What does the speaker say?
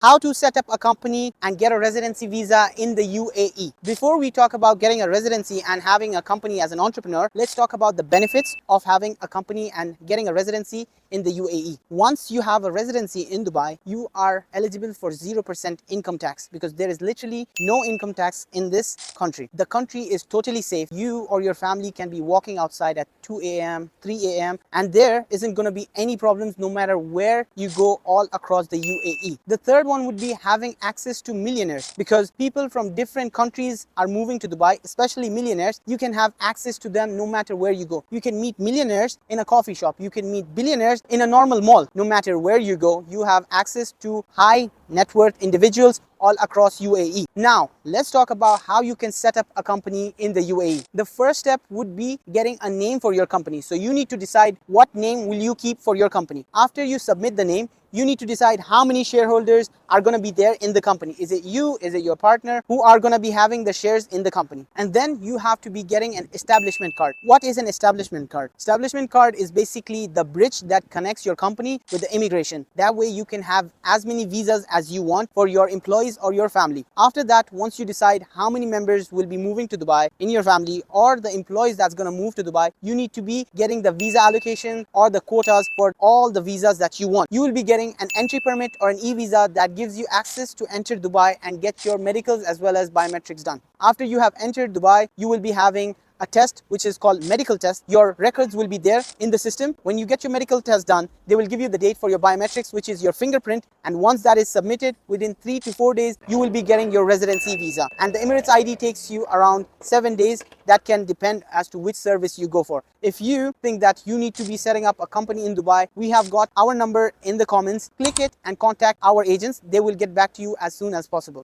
how to set up a company and get a residency visa in the UAE. Before we talk about getting a residency and having a company as an entrepreneur, let's talk about the benefits of having a company and getting a residency in the UAE. Once you have a residency in Dubai, you are eligible for 0% income tax because there is literally no income tax in this country. The country is totally safe. You or your family can be walking outside at 2 a.m., 3 a.m. and there isn't going to be any problems no matter where you go all across the UAE. The third one would be having access to millionaires, because people from different countries are moving to Dubai, especially millionaires. You can have access to them no matter where you go. You can meet millionaires in a coffee shop. You can meet billionaires in a normal mall. No matter where you go, you have access to high net worth individuals all across UAE. Now, let's talk about how you can set up a company in the UAE. The first step would be getting a name for your company. So you need to decide what name will you keep for your company. After you submit the name, you need to decide how many shareholders are going to be there in the company. Is it you? Is it your partner who are going to be having the shares in the company? And then you have to be getting an establishment card. What is an establishment card? Establishment card is basically the bridge that connects your company with the immigration. That way you can have as many visas as you want for your employees or your family. After that, once you decide how many members will be moving to Dubai in your family or the employees that's going to move to Dubai, you need to be getting the visa allocation or the quotas for all the visas that you want. You will be getting an entry permit or an e-visa that gives you access to enter Dubai and get your medicals as well as biometrics done. After you have entered Dubai, you will be having a test which is called medical test. Your records will be there in the system. When you get your medical test done, they will give you the date for your biometrics, which is your fingerprint. And once that is submitted, within 3 to 4 days, you will be getting your residency visa. And the Emirates ID takes you around 7 days. That can depend as to which service you go for. If you think that you need to be setting up a company in Dubai, we have got our number in the comments. Click it and contact our agents. They will get back to you as soon as possible.